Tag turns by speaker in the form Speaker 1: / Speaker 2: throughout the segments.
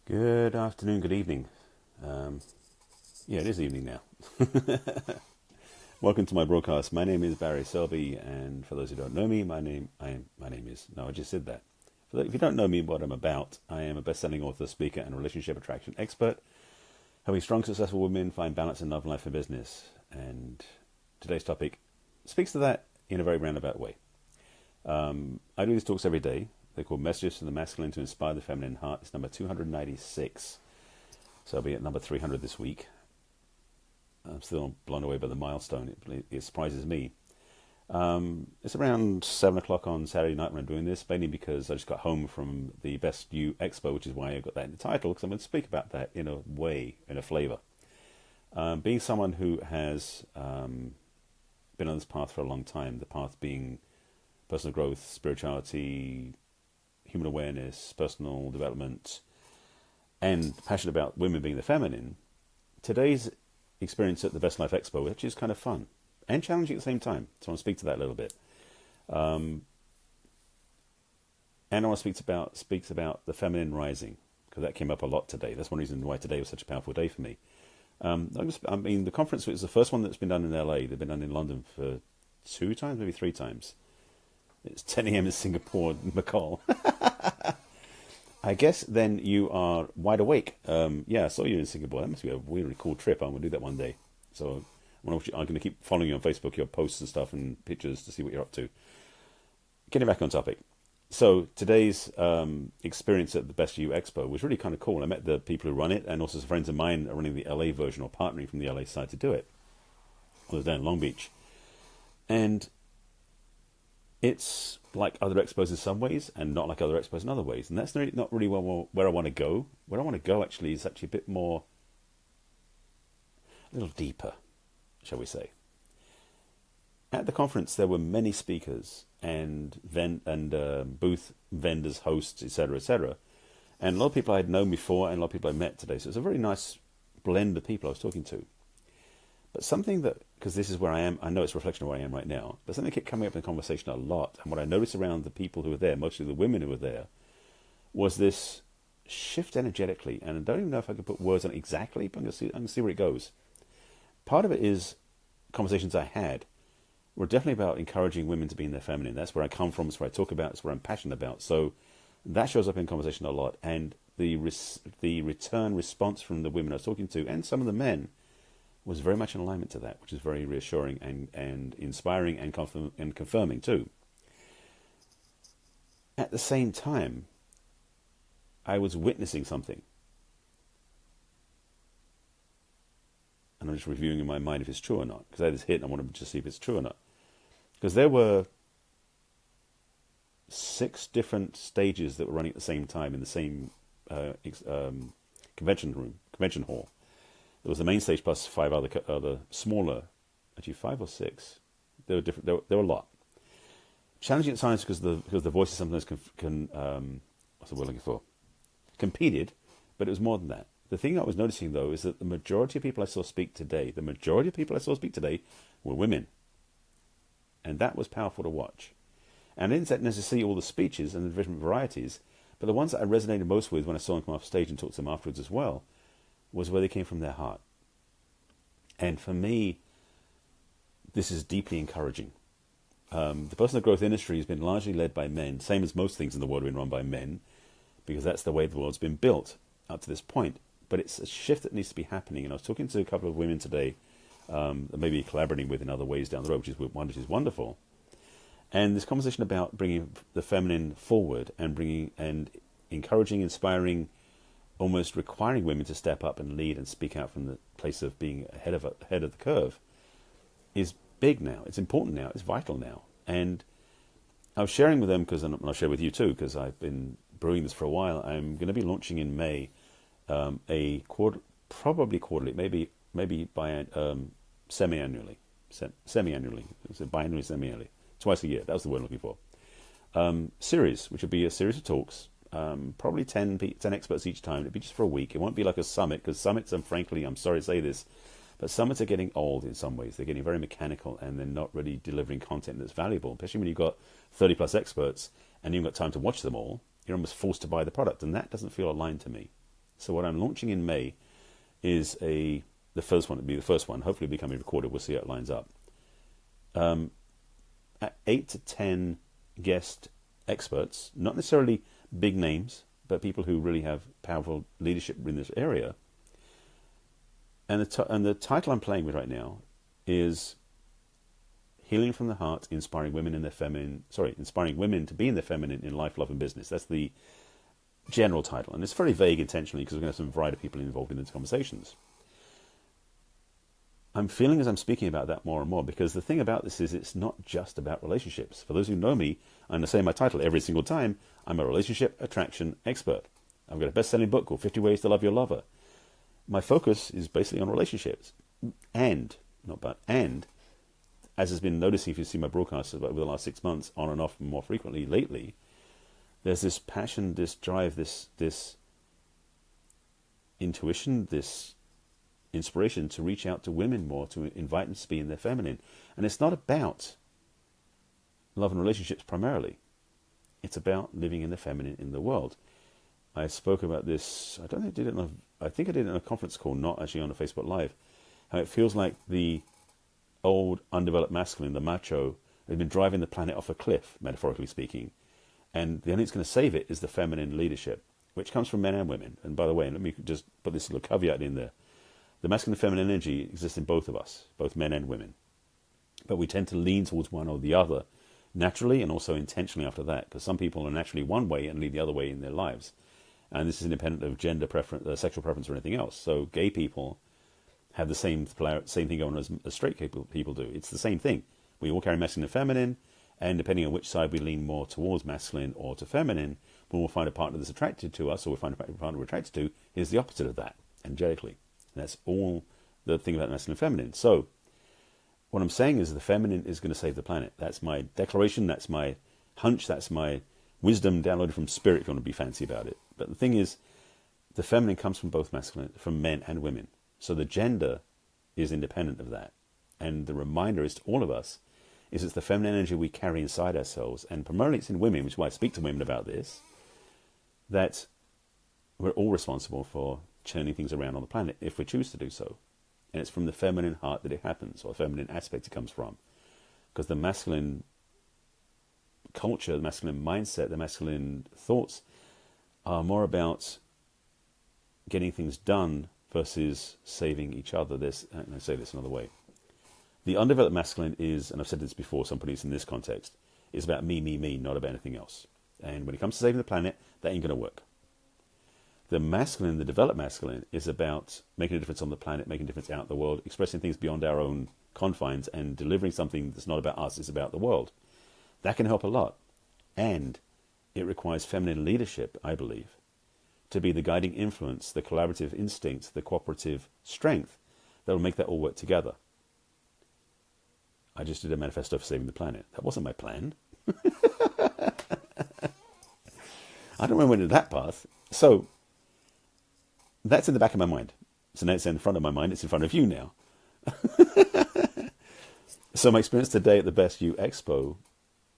Speaker 1: Good afternoon, good evening. Yeah, it is evening now. Welcome to my broadcast. My name is Barry Selby, and for those who don't know me, my name is. No, I just said that. If you don't know me, what I'm about, I am a best-selling author, speaker, and relationship attraction expert, helping strong, successful women find balance in love, life, and business. And today's topic speaks to that in a very roundabout way. I do these talks every day. They're called Messages from the Masculine to Inspire the Feminine Heart. It's number 296. So I'll be at number 300 this week. I'm still blown away by the milestone. It surprises me. It's around 7 o'clock on Saturday night when I'm doing this, mainly because I just got home from the Best You Expo, which is why I got that in the title, because I'm going to speak about that in a way, in a flavour. Being someone who has been on this path for a long time, the path being personal growth, spirituality, human awareness, personal development, and passionate about women being the feminine, today's experience at the Best Life Expo, which is kind of fun and challenging at the same time. So I want to speak to that a little bit. And I want to speak about the feminine rising, because that came up a lot today. That's one reason why today was such a powerful day for me. The conference was the first one that's been done in LA. They've been done in London for 2 times, maybe 3 times. It's 10 a.m. in Singapore, McCall. I guess then you are wide awake. Yeah, I saw you in Singapore. That must be a really cool trip. I'm going to do that one day. So I'm going to keep following you on Facebook, your posts and stuff and pictures to see what you're up to. Getting back on topic. So today's experience at the Best You Expo was really kind of cool. I met the people who run it, and also some friends of mine are running the LA version or partnering from the LA side to do it. I was down in Long Beach. And it's like other expos in some ways and not like other expos in other ways. And that's not really where I want to go. Where I want to go actually is actually a bit more, a little deeper, shall we say. At the conference, there were many speakers and booth vendors, hosts, etc., etc. And a lot of people I had known before and a lot of people I met today. So it's a very nice blend of people I was talking to. But something that, because this is where I am, I know it's a reflection of where I am right now, but something that kept coming up in the conversation a lot, and what I noticed around the people who were there, mostly the women who were there, was this shift energetically, and I don't even know if I could put words on it exactly, but I'm going to see where it goes. Part of it is conversations I had were definitely about encouraging women to be in their feminine. That's where I come from, it's where I talk about, it's where I'm passionate about. So that shows up in conversation a lot, and the return response from the women I was talking to, and some of the men, was very much in alignment to that, which is very reassuring and inspiring and confirming too. At the same time, I was witnessing something. And I'm just reviewing in my mind if it's true or not, because I had this hit and I wanted to see if it's true or not. Because there were 6 different stages that were running at the same time in the same convention hall. There was the main stage plus 5 other smaller, actually 5 or 6. They were different. There were a lot. Challenging at times because the voices sometimes what's the word I'm looking for? Competed, but it was more than that. The thing I was noticing though is that the majority of people I saw speak today were women, and that was powerful to watch. And I didn't necessarily see all the speeches and the different varieties, but the ones that I resonated most with when I saw them come off stage and talked to them afterwards as well, was where they came from their heart. And for me, this is deeply encouraging. The personal growth industry has been largely led by men, same as most things in the world have been run by men, because that's the way the world's been built up to this point. But it's a shift that needs to be happening. And I was talking to a couple of women today that maybe collaborating with in other ways down the road, which is wonderful. And this conversation about bringing the feminine forward and encouraging, inspiring, almost requiring women to step up and lead and speak out from the place of being ahead of the curve is big now. It's important now. It's vital now. And I was sharing with them, and I'll share with you too, because I've been brewing this for a while. I'm going to be launching in May probably quarterly, maybe semi-annually. Semi-annually. It's biannually, semi-annually. Twice a year. That was the word I'm looking for. Series, which will be a series of talks. Probably 10 experts each time. It'll be just for a week. It won't be like a summit, because summits, and frankly, I'm sorry to say this, but summits are getting old in some ways. They're getting very mechanical, and they're not really delivering content that's valuable, especially when you've got 30 plus experts and you've got time to watch them all. You're almost forced to buy the product, and that doesn't feel aligned to me. So what I'm launching in May is the first one. It'll be the first one. Hopefully, becoming recorded. We'll see how it lines up. 8 to 10 guest experts, not necessarily big names, but people who really have powerful leadership in this area. And the title I'm playing with right now is Healing from the Heart, Inspiring Women to be in their feminine in life, love, and business. That's the general title. And it's very vague intentionally because we're going to have some variety of people involved in these conversations. I'm feeling as I'm speaking about that more and more, because the thing about this is it's not just about relationships. For those who know me, I'm going to say my title every single time. I'm a relationship attraction expert. I've got a best-selling book called 50 Ways to Love Your Lover. My focus is basically on relationships. And, as has been noticing if you see my broadcasts over the last 6 months, on and off more frequently lately, there's this passion, this drive, this intuition, this inspiration to reach out to women more, to invite them to be in their feminine. And it's not about love and relationships primarily. It's about living in the feminine in the world. I spoke about this, I think I did it on a conference call, not actually on a Facebook Live, how it feels like the old undeveloped masculine, the macho, has been driving the planet off a cliff, metaphorically speaking. And the only thing that's going to save it is the feminine leadership, which comes from men and women. And by the way, let me just put this little caveat in there. The masculine and feminine energy exists in both of us, both men and women. But we tend to lean towards one or the other naturally and also intentionally after that, because some people are naturally one way and lead the other way in their lives. And this is independent of gender preference, sexual preference, or anything else. So gay people have the same thing going on as straight people do. It's the same thing. We all carry masculine and feminine, and depending on which side we lean more towards masculine or to feminine, when we'll find a partner that's attracted to us, or we find a partner we're attracted to, is the opposite of that, energetically. And that's all the thing about masculine and feminine. So what I'm saying is the feminine is going to save the planet. That's my declaration, that's my hunch, that's my wisdom downloaded from spirit, if you want to be fancy about it. But the thing is, the feminine comes from both masculine, from men and women. So the gender is independent of that. And the reminder is to all of us, is it's the feminine energy we carry inside ourselves, and primarily it's in women, which is why I speak to women about this, that we're all responsible for churning things around on the planet if we choose to do so. And it's from the feminine heart that it happens, or the feminine aspect it comes from. Because the masculine culture, the masculine mindset, the masculine thoughts are more about getting things done versus saving each other. And I say this another way. The undeveloped masculine is, and I've said this before, so I'm putting this in this context, is about me, not about anything else. And when it comes to saving the planet, that ain't going to work. The masculine, the developed masculine, is about making a difference on the planet, making a difference out in the world, expressing things beyond our own confines, and delivering something that's not about us, it's about the world. That can help a lot. And it requires feminine leadership, I believe, to be the guiding influence, the collaborative instinct, the cooperative strength that will make that all work together. I just did a manifesto for saving the planet. That wasn't my plan. I don't know when I went into that path. So that's in the back of my mind. So now it's in front of my mind. It's in front of you now. So my experience today at the Best You Expo,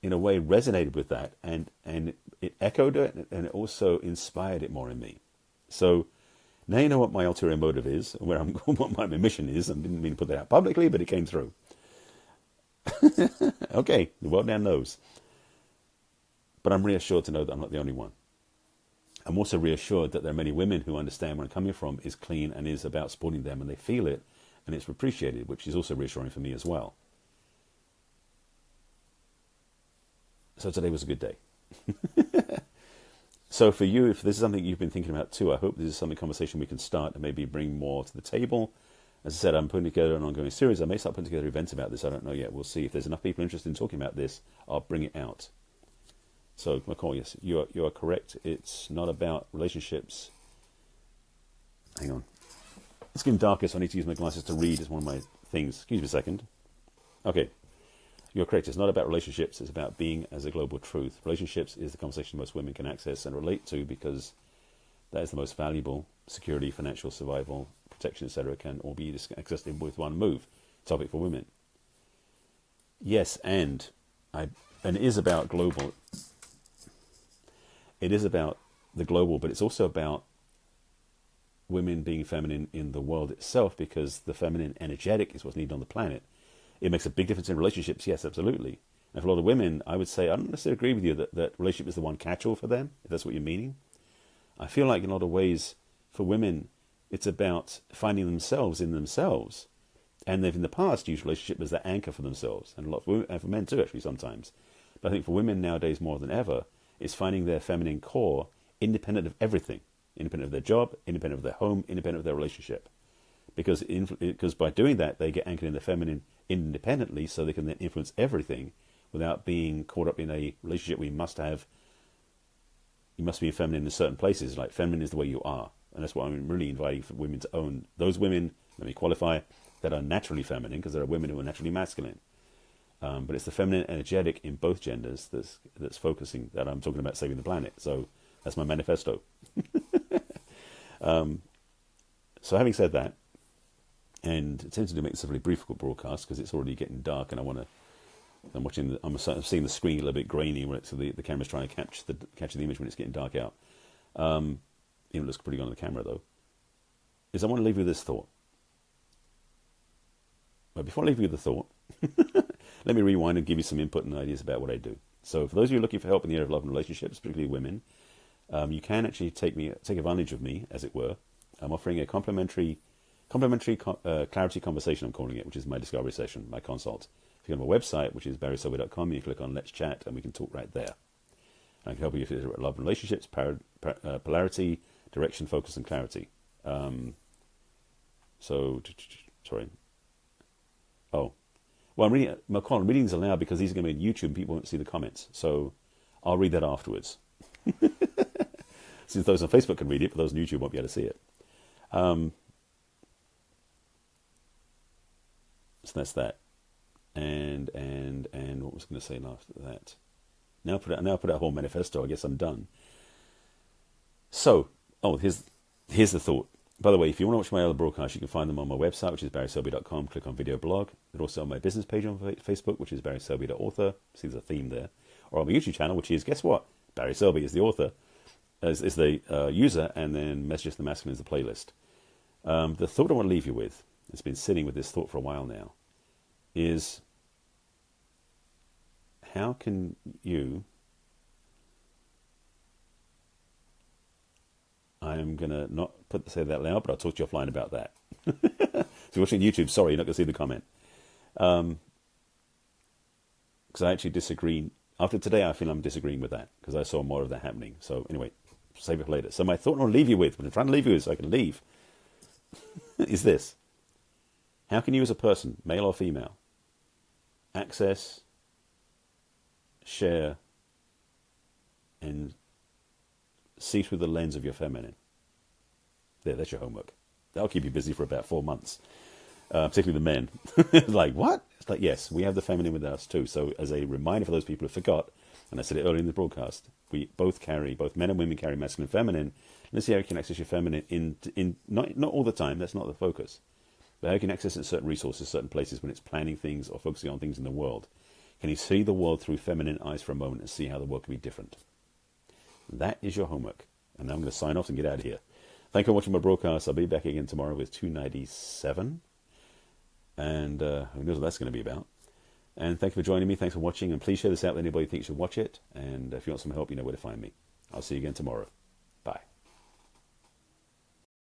Speaker 1: in a way, resonated with that, and it echoed it, and it also inspired it more in me. So now you know what my ulterior motive is, where I'm going, what my mission is. I didn't mean to put that out publicly, but it came through. Okay, the world now knows. But I'm reassured to know that I'm not the only one. I'm also reassured that there are many women who understand where I'm coming from is clean and is about supporting them, and they feel it, and it's appreciated, which is also reassuring for me as well. So today was a good day. So for you, if this is something you've been thinking about too, I hope this is something conversation we can start and maybe bring more to the table. As I said, I'm putting together an ongoing series. I may start putting together events about this. I don't know yet. We'll see. If there's enough people interested in talking about this, I'll bring it out. So, McCall, yes, you are correct. It's not about relationships. Hang on. It's getting darker, so I need to use my glasses to read. It's one of my things. Excuse me a second. Okay. You're correct. It's not about relationships. It's about being as a global truth. Relationships is the conversation most women can access and relate to, because that is the most valuable. Security, financial survival, protection, etc. can all be accessed in with one move. Topic for women. Yes, and it is about global. It is about the global, but it's also about women being feminine in the world itself, because the feminine energetic is what's needed on the planet. It makes a big difference in relationships, yes, absolutely. And for a lot of women, I would say, I don't necessarily agree with you that relationship is the one catch-all for them, if that's what you're meaning. I feel like in a lot of ways, for women, it's about finding themselves in themselves. And they've in the past used relationship as that anchor for themselves, and a lot of women, and for men too, actually, sometimes. But I think for women nowadays, more than ever, is finding their feminine core independent of everything. Independent of their job, independent of their home, independent of their relationship. Because by doing that, they get anchored in their feminine independently, so they can then influence everything without being caught up in a relationship where you must be feminine in certain places. Like, feminine is the way you are. And that's what I'm really inviting for women to own. Those women, let me qualify, that are naturally feminine, because there are women who are naturally masculine. But it's the feminine energetic in both genders that's focusing, that I'm talking about saving the planet. So that's my manifesto. So having said that, and attempting to make this a really brief broadcast because it's already getting dark, and I'm seeing the screen a little bit grainy, so the camera's trying to capture the image when it's getting dark out. It looks pretty good on the camera though. I want to leave you with this thought. But before I leave you with the thought, let me rewind and give you some input and ideas about what I do. So for those of you looking for help in the area of love and relationships, particularly women, you can actually take advantage of me, as it were. I'm offering a complimentary clarity conversation, I'm calling it, which is my discovery session, my consult. If you go to my website, which is barryselby.com, you click on Let's Chat, and we can talk right there. I can help you with love and relationships, polarity, direction, focus, and clarity. Sorry. Oh. Well, I'm reading these aloud because these are going to be on YouTube and people won't see the comments. So I'll read that afterwards. Since those on Facebook can read it, but those on YouTube won't be able to see it. So that's that. And what was I going to say after that? Now put out a whole manifesto. I guess I'm done. So, here's the thought. By the way, if you want to watch my other broadcasts, you can find them on my website, which is barryselby.com. Click on video blog. They're also on my business page on Facebook, which is barryselby.author. See, there's a theme there. Or on my YouTube channel, which is, guess what? Barry Selby is the author, is the user, and then Messages to the Masculine is the playlist. The thought I want to leave you with, it's been sitting with this thought for a while now, is how can you... I'm going to not say that loud, but I'll talk to you offline about that. If you're watching YouTube, sorry, you're not going to see the comment. Because I actually disagree. After today, I feel I'm disagreeing with that, because I saw more of that happening. So anyway, save it for later. So my thought I want to leave you with, what I'm trying to leave you with so I can leave, is this. How can you as a person, male or female, access, share, and see through the lens of your feminine? That's your homework. That'll keep you busy for about 4 months, particularly the men. Like, what? It's like, yes, we have the feminine with us too. So as a reminder for those people who forgot, and I said it earlier in the broadcast, both men and women carry masculine and feminine. Let's see how you can access your feminine in not all the time, that's not the focus, but how you can access it in certain resources, certain places when it's planning things or focusing on things in the world. Can you see the world through feminine eyes for a moment and see how the world can be different? That is your homework. And now I'm going to sign off and get out of here. Thank you for watching my broadcast. I'll be back again tomorrow with 297. And who knows what that's going to be about. And thank you for joining me. Thanks for watching. And please share this out with anybody who thinks should watch it. And if you want some help, you know where to find me. I'll see you again tomorrow. Bye.